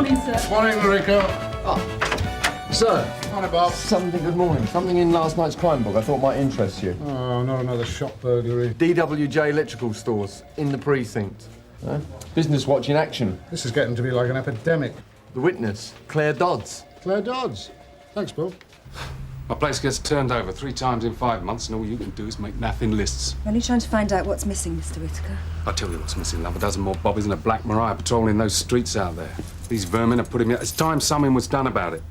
morning, sir. Morning, Rico. Oh, sir. Morning, Bob. Good morning. Something in last night's crime book I thought might interest you. Oh, not another shop burglary. DWJ electrical stores in the precinct. Business watch in action. This is getting to be like an epidemic. The witness, Claire Dodds. Claire Dodds. Thanks, Bob. My place gets turned over 3 times in 5 months, and all you can do is make naffing lists. Only trying to find out what's missing, Mr. Whittaker. I'll tell you what's missing, love. A dozen more bobbies and a Black Mariah patrolling those streets out there. These vermin are putting me... It's time something was done about it.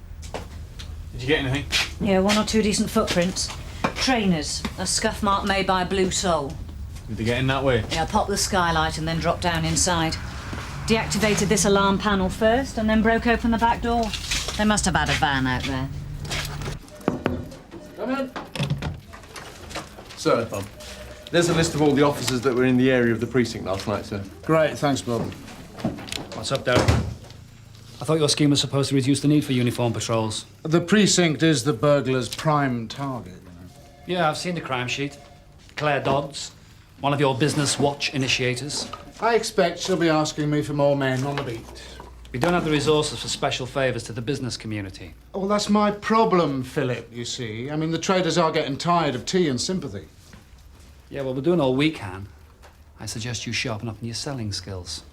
Did you get anything? Yeah, 1 or 2 decent footprints. Trainers. A scuff mark made by a blue sole. Did they get in that way? Yeah, popped the skylight and then dropped down inside. Deactivated this alarm panel first and then broke open the back door. They must have had a van out there. Come in. Sir, there's a list of all the officers that were in the area of the precinct last night, sir. Great, thanks, Bob. What's up, Derek? I thought your scheme was supposed to reduce the need for uniform patrols. The precinct is the burglar's prime target, you know. Yeah, I've seen the crime sheet. Claire Dodds, one of your business watch initiators. I expect she'll be asking me for more men on the beat. We don't have the resources for special favours to the business community. Well, that's my problem, Philip, you see. I mean, the traders are getting tired of tea and sympathy. Yeah, well, we're doing all we can. I suggest you sharpen up in your selling skills.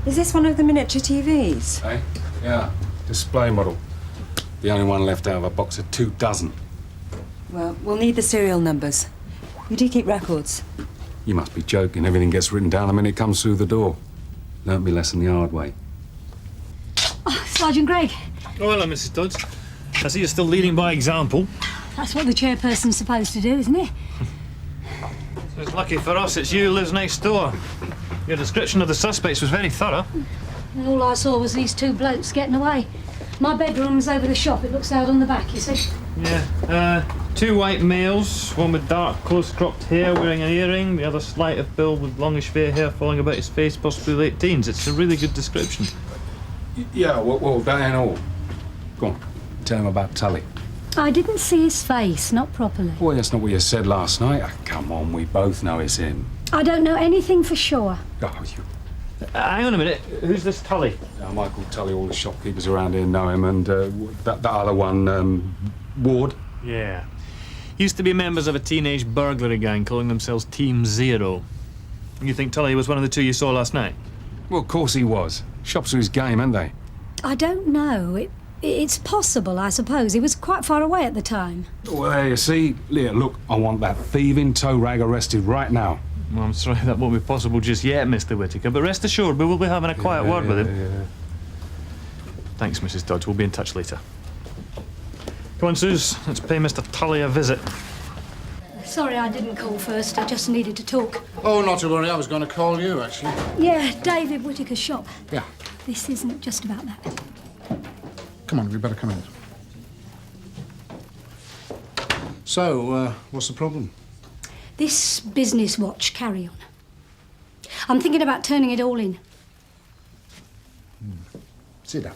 Is this one of the miniature TVs? Hey? Yeah. Display model. The only one left out of a box of 24. Well, we'll need the serial numbers. You do keep records. You must be joking. Everything gets written down the minute it comes through the door. Learned me lesson the hard way. Oh, Sergeant Gregg. Oh, hello, Mrs. Dodds. I see you're still leading by example. That's what the chairperson's supposed to do, isn't it? It's lucky for us it's you who lives next door. Your description of the suspects was very thorough. And all I saw was these 2 blokes getting away. My bedroom's over the shop. It looks out on the back, you see. Yeah. 2 white males, one with dark, close-cropped hair wearing an earring, the other slight of build with longish fair hair falling about his face, possibly late teens. It's a really good description. Yeah, well, that ain't all. Go on, tell him about Tully. I didn't see his face, not properly. Well, that's not what you said last night. Oh, come on, we both know it's him. I don't know anything for sure. Oh, you... Hang on a minute. Who's this Tully? Michael Tully, all the shopkeepers around here know him, and that other one, Ward. Yeah. Used to be members of a teenage burglary gang calling themselves Team Zero. You think Tully was one of the 2 you saw last night? Well, of course he was. Shops are his game, aren't they? I don't know. It's possible, I suppose. He was quite far away at the time. Well, there you see. Leah, look, I want that thieving tow rag arrested right now. Well, I'm sorry that won't be possible just yet, Mr. Whittaker, but rest assured we will be having a quiet word with him. Yeah. Thanks, Mrs. Dodds. We'll be in touch later. Come on, Suze. Let's pay Mr. Tully a visit. Sorry I didn't call first. I just needed to talk. Oh, not to worry. I was going to call you, actually. Yeah, David Whittaker's shop. Yeah. This isn't just about that. Come on, we better come in. So, what's the problem? This business watch carry-on. I'm thinking about turning it all in. Sit down.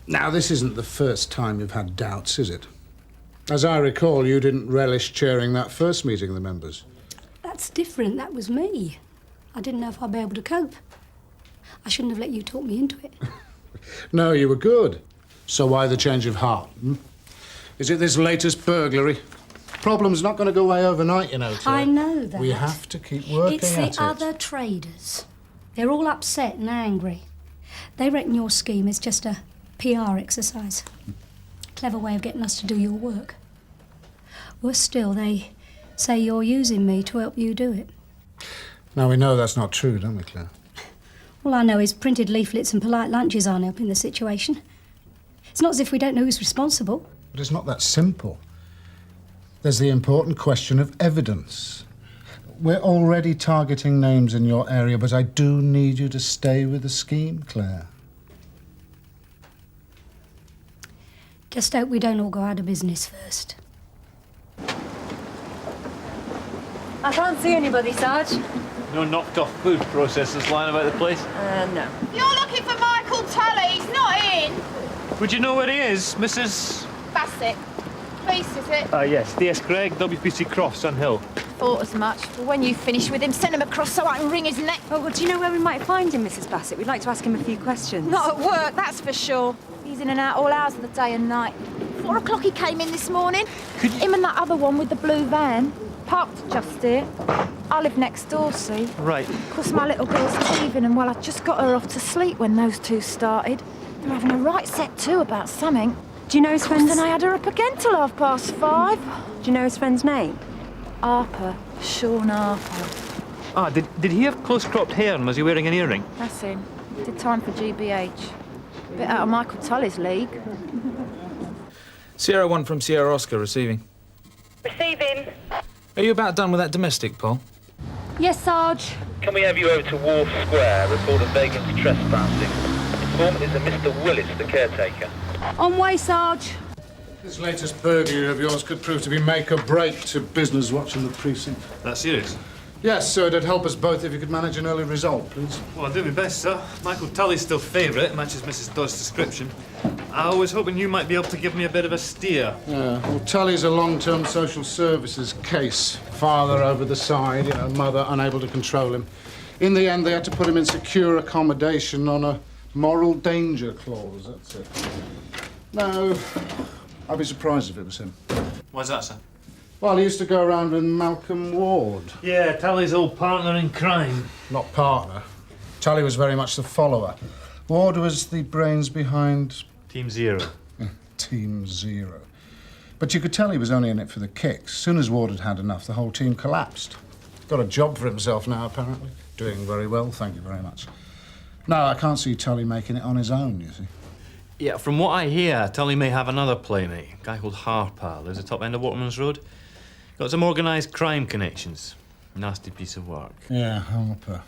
Now, this isn't the first time you've had doubts, is it? As I recall, you didn't relish chairing that first meeting of the members. That's different. That was me. I didn't know if I'd be able to cope. I shouldn't have let you talk me into it. No, you were good. So why the change of heart? Is it this latest burglary? Problem's not going to go away overnight, you know, Tia. I know that. We have to keep working It's at the other traders. They're all upset and angry. They reckon your scheme is just a PR exercise. Clever way of getting us to do your work. Worse still, they say you're using me to help you do it. Now, we know that's not true, don't we, Claire? All I know is printed leaflets and polite lunches aren't helping the situation. It's not as if we don't know who's responsible. But it's not that simple. There's the important question of evidence. We're already targeting names in your area, but I do need you to stay with the scheme, Claire. Just hope we don't all go out of business first. I can't see anybody, Sarge. No knocked-off food processors lying about the place? No. You're looking for Michael Tully. He's not in. Would you know where he is, Mrs... Bassett. Police, is it? Yes. DS Gregg, WPC Croft, Sun Hill. thought as much. But when you finish with him, send him across so I can wring his neck. Oh, well, do you know where we might find him, Mrs. Bassett? We'd like to ask him a few questions. Not at work, that's for sure. He's in and out all hours of the day and night. 4 o'clock he came in this morning. Him and that other one with the blue van. Parked just here. I live next door, see? Right. Of course, my little girl's teething, and well, I just got her off to sleep when those two started. They're having a right set to about something. Do you know his friend's... Then I had her up again till 5:30. Do you know his friend's name? Harper. Sean Harper. Ah, did he have close-cropped hair and was he wearing an earring? That's him. Did time for GBH. Bit out of Michael Tully's league. Sierra 1 from Sierra Oscar receiving. Receiving. Are you about done with that domestic, Paul? Yes, Sarge. Can we have you over to Wharf Square? Report of vagrants trespassing. Informant is a Mr. Willis, the caretaker. On way, Sarge. This latest burglary of yours could prove to be make or break to business watching the precinct. That's serious. Yes, sir, it'd help us both if you could manage an early result, please. Well, I'll do my best, sir. Michael Tully's still favourite, matches Mrs. Dodd's description. I was hoping you might be able to give me a bit of a steer. Yeah, well, Tully's a long-term social services case. Father over the side, mother unable to control him. In the end, they had to put him in secure accommodation on a moral danger clause, that's it. No, I'd be surprised if it was him. Why's that, sir? Well, he used to go around with Malcolm Ward. Yeah, Tully's old partner in crime. Not partner. Tully was very much the follower. Ward was the brains behind... Team Zero. Team Zero. But you could tell he was only in it for the kicks. As soon as Ward had had enough, the whole team collapsed. Got a job for himself now, apparently. Doing very well, thank you very much. No, I can't see Tully making it on his own, you see. Yeah, from what I hear, Tully may have another playmate, a guy called Harper, lives at the top end of Waterman's Road. Got some organised crime connections. Nasty piece of work. Yeah, Harper.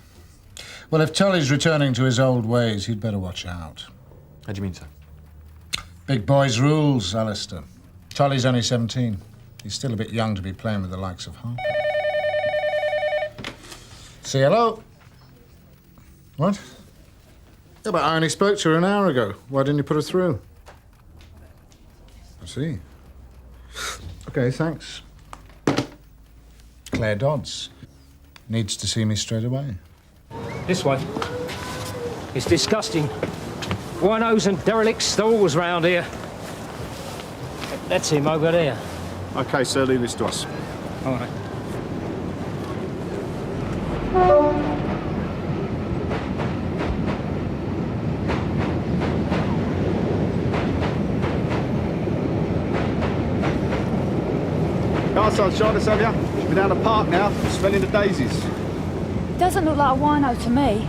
Well, if Tully's returning to his old ways, he'd better watch out. How do you mean, sir? Big boys rules, Alistair. Tully's only 17. He's still a bit young to be playing with the likes of Harper. Say hello. What? Yeah, but I only spoke to her an hour ago. Why didn't you put her through? I see. OK, thanks. Claire Dodds. Needs to see me straight away. This way. It's disgusting. Winos and derelict stalls round here. That's him over there. OK, sir, leave this to us. All right. Carside Jarvis, have you? Should be down the park now, smelling the daisies. Doesn't look like a wino to me.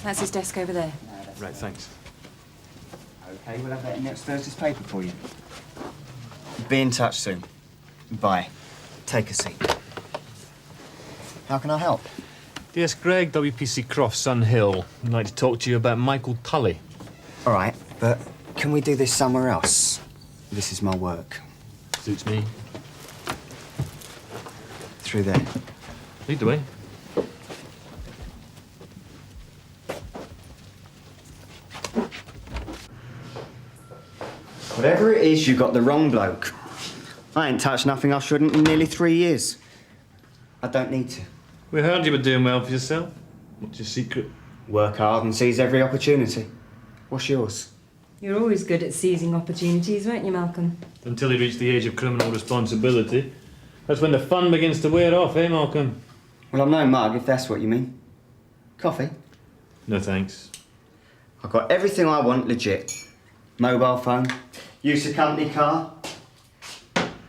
That's his desk over there. Right, thanks. OK, we'll have that in next Thursday's paper for you. Be in touch soon. Bye. Take a seat. How can I help? DS Greg, WPC Croft, Sun Hill. I'd like to talk to you about Michael Tully. All right, but can we do this somewhere else? This is my work. Suits me. Through there. Lead the way. Whatever it is, you got the wrong bloke. I ain't touched nothing I shouldn't in nearly 3 years. I don't need to. We heard you were doing well for yourself. What's your secret? Work hard and seize every opportunity. What's yours? You're always good at seizing opportunities, weren't you, Malcolm? Until he reached the age of criminal responsibility. That's when the fun begins to wear off, eh, Malcolm? Well, I'm no mug, if that's what you mean. Coffee? No thanks. I've got everything I want legit. Mobile phone, use a company car.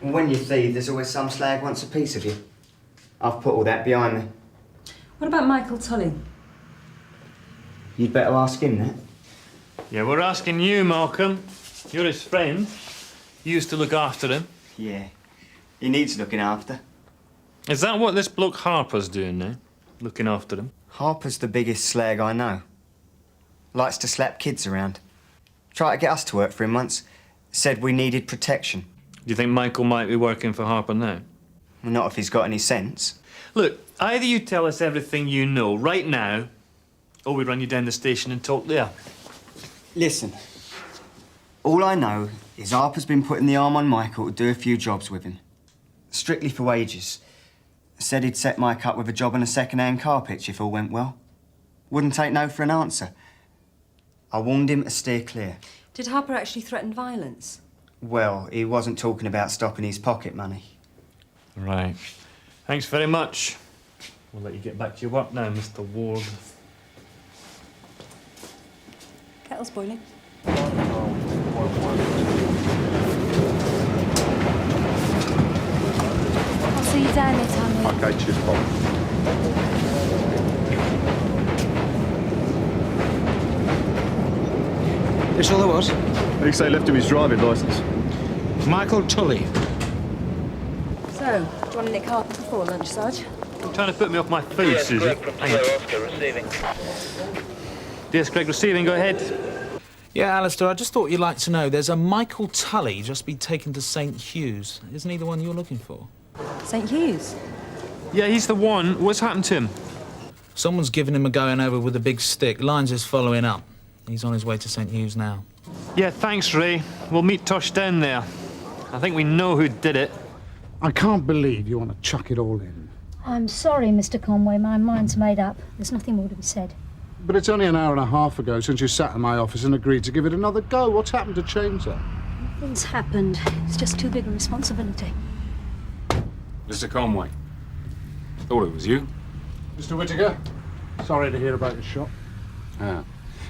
And when you thieve, there's always some slag wants a piece of you. I've put all that behind me. What about Michael Tully? You'd better ask him that. Yeah, we're asking you, Malcolm. You're his friend. You used to look after him. Yeah, he needs looking after. Is that what this bloke Harper's doing now? Looking after him? Harper's the biggest slag I know. Likes to slap kids around. Tried to get us to work for him once. Said we needed protection. Do you think Michael might be working for Harper now? Well, not if he's got any sense. Look, either you tell us everything you know right now, or we run you down the station and talk there. Listen, all I know is Harper's been putting the arm on Michael to do a few jobs with him. Strictly for wages. Said he'd set Mike up with a job on a second-hand car pitch if all went well. Wouldn't take no for an answer. I warned him to steer clear. Did Harper actually threaten violence? Well, he wasn't talking about stopping his pocket money. Right. Thanks very much. We'll let you get back to your work now, Mr. Ward. Kettle's boiling. I'll see you down there, Tommy. Okay, cheers, Bob. It's all there was? He say left him his driving licence. Michael Tully. So, do you want to nick Harper before lunch, Sarge? You're trying to put me off my food, Yes, Suzi. Greg from Hang on. Oscar receiving. DS Greg receiving, go ahead. Yeah, Alistair, I just thought you'd like to know there's a Michael Tully just been taken to St. Hugh's. Isn't he the one you're looking for? St. Hugh's? Yeah, he's the one. What's happened to him? Someone's given him a going over with a big stick. Lyons is following up. He's on his way to St. Hugh's now. Yeah, thanks, Ray. We'll meet Tosh down there. I think we know who did it. I can't believe you want to chuck it all in. I'm sorry, Mr. Conway. My mind's made up. There's nothing more to be said. But it's only an hour and a half ago since you sat in my office and agreed to give it another go. What's happened to change that? Nothing's happened. It's just too big a responsibility. Mr. Conway. Thought it was you. Mr. Whittaker, sorry to hear about your shop. Ah.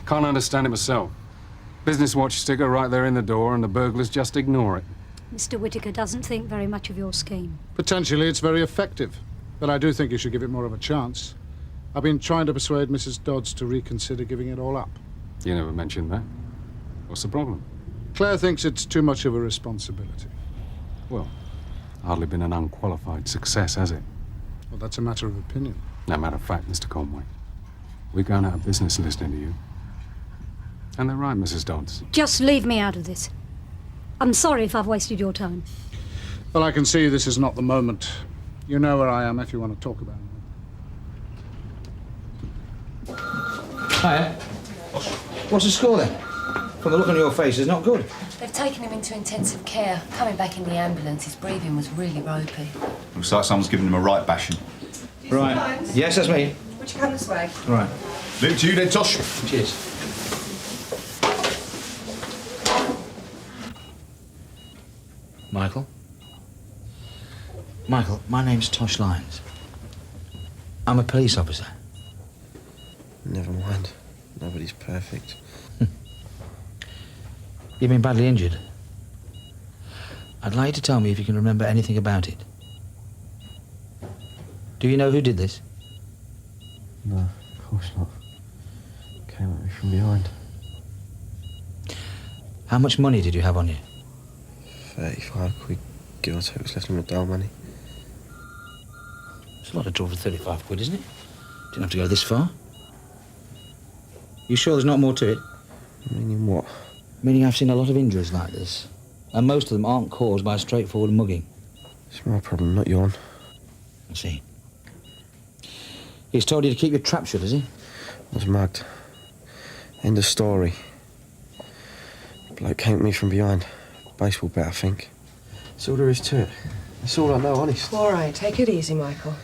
Can't understand it myself. Business watch sticker right there in the door and the burglars just ignore it. Mr. Whittaker doesn't think very much of your scheme. Potentially it's very effective, but I do think you should give it more of a chance. I've been trying to persuade Mrs. Dodds to reconsider giving it all up. You never mentioned that. What's the problem? Claire thinks it's too much of a responsibility. Well, hardly been an unqualified success, has it? Well, that's a matter of opinion. No matter of fact, Mr. Conway. We're going out of business listening to you. And they're right, Mrs. Dodds. Just leave me out of this. I'm sorry if I've wasted your time. Well, I can see this is not the moment. You know where I am if you want to talk about it. Hiya. What's the score then? From the look on your face, it's not good. They've taken him into intensive care. Coming back in the ambulance, his breathing was really ropey. Looks like someone's giving him a right bashing. Right. Yes, that's me. Would you come this way? Right. Leave it to you then, Tosh. Cheers. Michael? Michael, my name's Tosh Lyons. I'm a police officer. Never mind. Nobody's perfect. You've been badly injured. I'd like you to tell me if you can remember anything about it. Do you know who did this? No, of course not. Came at me from behind. How much money did you have on you? 35 quid, give or take, was left in the dole money. It's a lot of draw for 35 quid, isn't it? Didn't have to go this far. You sure there's not more to it? Meaning what? Meaning I've seen a lot of injuries like this. And most of them aren't caused by a straightforward mugging. It's my problem, not yours. I see. He's told you to keep your trap shut, has he? I was mugged. End of story. Bloke came at me from behind. Baseball bat, I think. That's all there is to it. That's all I know, honest. All right, take it easy, Michael.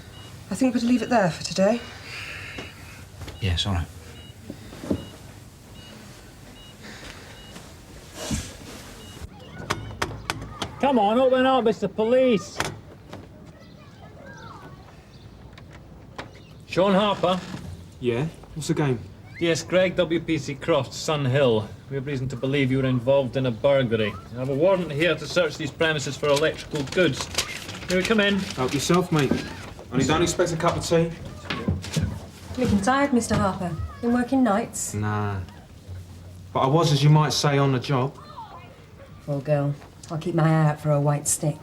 I think we'll leave it there for today. Yes, all right. Come on, open up, it's the police. Sean Harper. Yeah? What's the game? Yes, Greg, WPC Croft, Sun Hill. We have reason to believe you were involved in a burglary. I have a warrant here to search these premises for electrical goods. May we come in? Help yourself, mate. Only don't expect a cup of tea. Looking tired, Mr. Harper. Been working nights? Nah. But I was, as you might say, on the job. Poor girl. I'll keep my eye out for a white stick.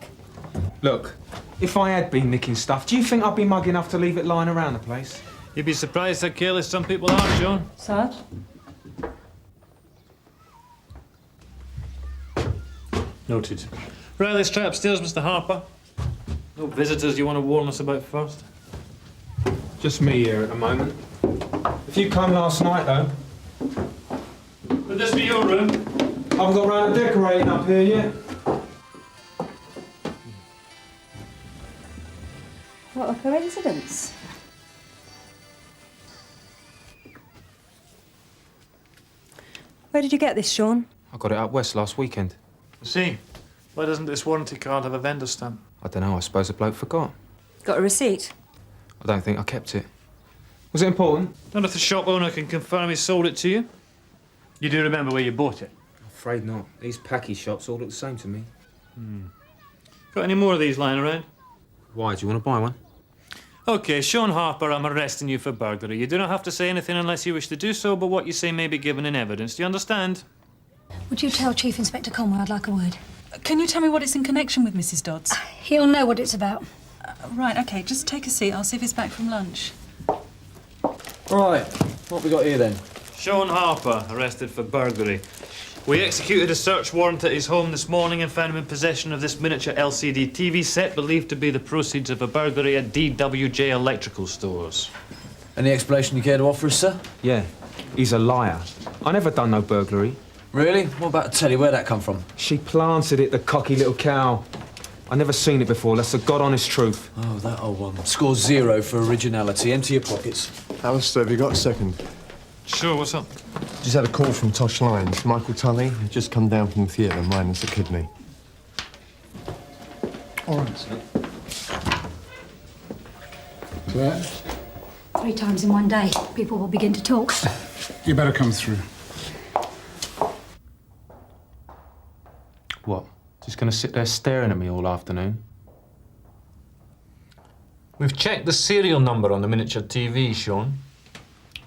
Look, if I had been nicking stuff, do you think I'd be mug enough to leave it lying around the place? You'd be surprised how careless some people are, Sean. Sarge? Noted. Right, let's try upstairs, Mr. Harper. No visitors you want to warn us about first? Just me here at the moment. If you come last night, though... Would this be your room? I haven't got round to decorating up here yet. What a coincidence. Where did you get this, Sean? I got it out west last weekend. See, why doesn't this warranty card have a vendor stamp? I don't know, I suppose the bloke forgot. Got a receipt? I don't think I kept it. Was it important? None if the shop owner can confirm he sold it to you. You do remember where you bought it? Afraid not. These packy shops all look the same to me. Got any more of these lying around? Why, do you want to buy one? OK, Sean Harper, I'm arresting you for burglary. You do not have to say anything unless you wish to do so, but what you say may be given in evidence. Do you understand? Would you tell Chief Inspector Conway I'd like a word? Can you tell me what it's in connection with, Mrs. Dodds? He'll know what it's about. Right, OK, just take a seat. I'll see if he's back from lunch. Right, what we got here then? Sean Harper, arrested for burglary. We executed a search warrant at his home this morning and found him in possession of this miniature LCD TV set believed to be the proceeds of a burglary at DWJ Electrical Stores. Any explanation you care to offer us, sir? Yeah, he's a liar. I never done no burglary. Really? What about Teddy? Where'd that come from? She planted it, the cocky little cow. I never seen it before, that's the God-honest truth. Oh, that old one. Score 0 for originality. Empty your pockets. Alistair, have you got a second? Sure, what's up? Just had a call from Tosh Lyons. Michael Tully had just come down from the theatre, minus a kidney. All right, sir. Claire? 3 times in one day, people will begin to talk. You better come through. What? Just gonna sit there staring at me all afternoon? We've checked the serial number on the miniature TV, Sean.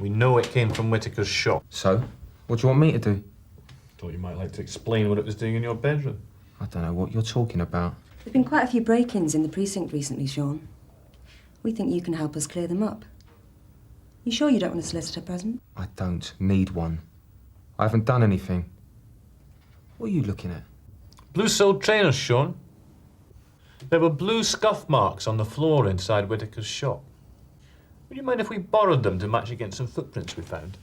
We know it came from Whittaker's shop. So? What do you want me to do? Thought you might like to explain what it was doing in your bedroom. I don't know what you're talking about. There've been quite a few break-ins in the precinct recently, Sean. We think you can help us clear them up. You sure you don't want a solicitor present? I don't need one. I haven't done anything. What are you looking at? Blue-soled trainers, Sean. There were blue scuff marks on the floor inside Whittaker's shop. Would you mind if we borrowed them to match against some footprints we found?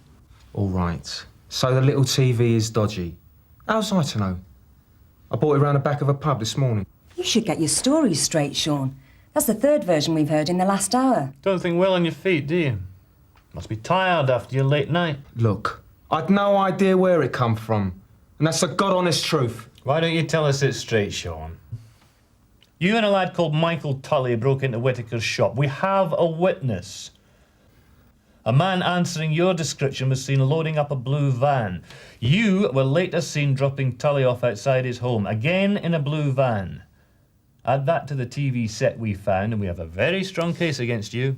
All right. So the little TV is dodgy. How's I to know? I bought it round the back of a pub this morning. You should get your stories straight, Sean. That's the 3rd version we've heard in the last hour. Don't think well on your feet, do you? Must be tired after your late night. Look, I'd no idea where it come from. And that's the God-honest truth. Why don't you tell us it straight, Sean? You and a lad called Michael Tully broke into Whittaker's shop. We have a witness. A man answering your description was seen loading up a blue van. You were later seen dropping Tully off outside his home, again in a blue van. Add that to the TV set we found, and we have a very strong case against you.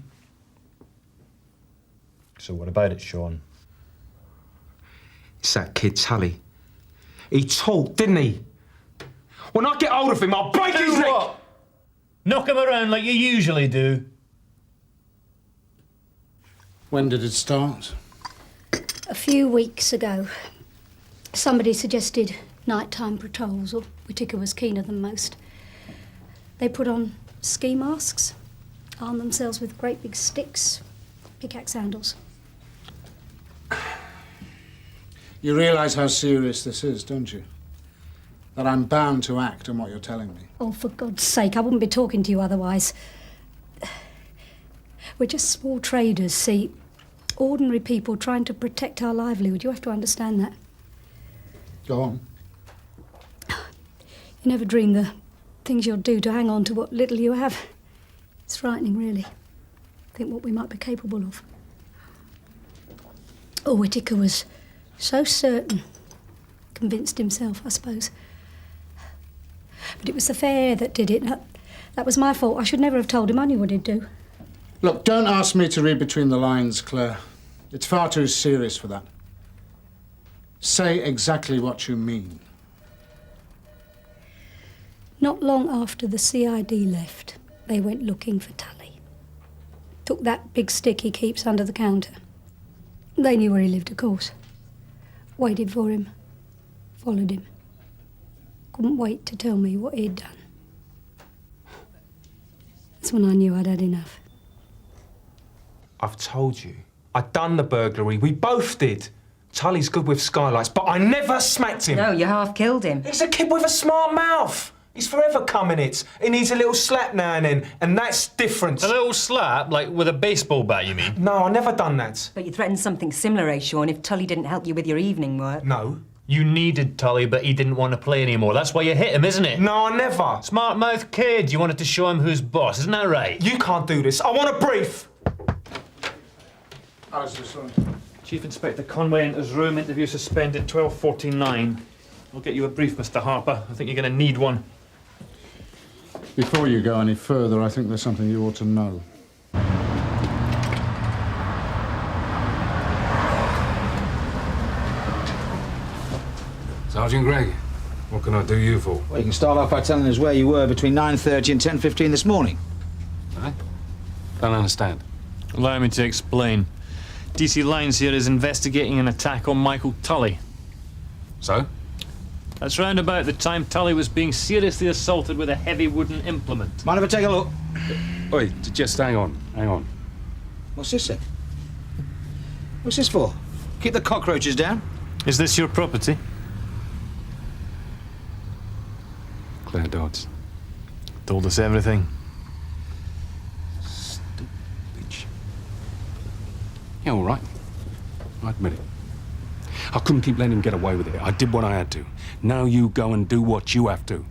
So what about it, Sean? It's that kid Tully. He talked, didn't he? When I get hold of him, I'll break his neck! What? Knock him around like you usually do. When did it start? A few weeks ago, somebody suggested nighttime patrols, or Whittaker was keener than most. They put on ski masks, armed themselves with great big sticks, pickaxe handles. You realise how serious this is, don't you? That I'm bound to act on what you're telling me. Oh, for God's sake, I wouldn't be talking to you otherwise. We're just small traders, see? Ordinary people trying to protect our livelihood. You have to understand that. Go on. You never dream the things you'll do to hang on to what little you have. It's frightening, really. Think what we might be capable of. Oh, Whittaker was so certain. Convinced himself, I suppose. But it was the fair that did it. That was my fault. I should never have told him. I knew what he'd do. Look, don't ask me to read between the lines, Claire. It's far too serious for that. Say exactly what you mean. Not long after the CID left, they went looking for Tully. Took that big stick he keeps under the counter. They knew where he lived, of course. Waited for him. Followed him. Couldn't wait to tell me what he'd done. That's when I knew I'd had enough. I've told you. I'd done the burglary. We both did. Tully's good with skylights, but I never smacked him. No, you half killed him. He's a kid with a smart mouth. He's forever coming it. He needs a little slap now and then, and that's different. A little slap? Like with a baseball bat, you mean? No, I never done that. But you threatened something similar, eh, Sean, if Tully didn't help you with your evening work? No. You needed Tully, but he didn't want to play anymore. That's why you hit him, isn't it? No, I never. Smart mouth kid. You wanted to show him who's boss, isn't that right? You can't do this. I want a brief. How's this one? Chief Inspector Conway enters room. Interview suspended 12:49. I'll get you a brief, Mr. Harper. I think you're going to need one. Before you go any further, I think there's something you ought to know. Sergeant Gregg, what can I do you for? Well, you can start off by telling us where you were between 9:30 and 10:15 this morning. Right? Don't understand. Allow me to explain. DC Lines here is investigating an attack on Michael Tully. So? That's round about the time Tully was being seriously assaulted with a heavy wooden implement. Mind if I take a look? Oi, just hang on, hang on. What's this then? What's this for? Keep the cockroaches down? Is this your property? Claire Dodds. Told us everything. Stupid bitch. Yeah, all right. I admit it. I couldn't keep letting him get away with it. I did what I had to. Now you go and do what you have to.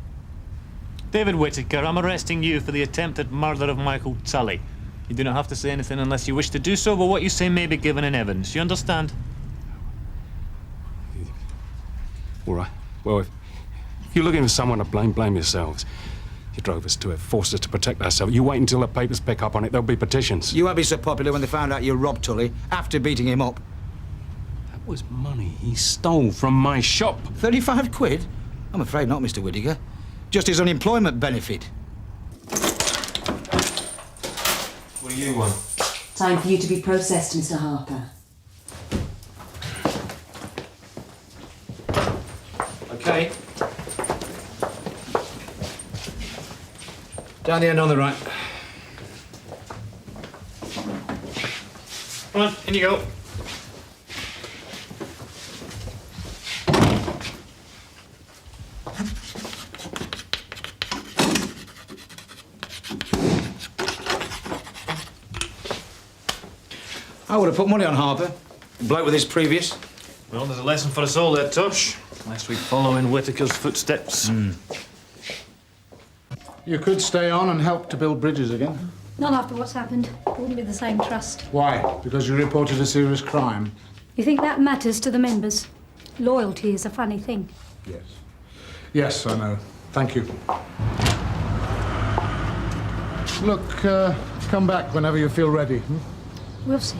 David Whittaker, I'm arresting you for the attempted murder of Michael Tully. You do not have to say anything unless you wish to do so, but what you say may be given in evidence. You understand? All right. Well, if you're looking for someone to blame, blame yourselves. You drove us to it, forced us to protect ourselves. You wait until the papers pick up on it, there'll be petitions. You won't be so popular when they found out you robbed Tully after beating him up. That was money he stole from my shop. 35 quid? I'm afraid not, Mr. Whittaker. Just his unemployment benefit. What do you want? Time for you to be processed, Mr. Harper. Okay. Down the end on the right. Come on, in you go. I would have put money on Harper. Bloke with his previous. Well, there's a lesson for us all there, Tosh. Lest we follow in Whittaker's footsteps. You could stay on and help to build bridges again. Not after what's happened. It wouldn't be the same trust. Why? Because you reported a serious crime? You think that matters to the members? Loyalty is a funny thing. Yes. Yes, I know. Thank you. Look, come back whenever you feel ready. We'll see.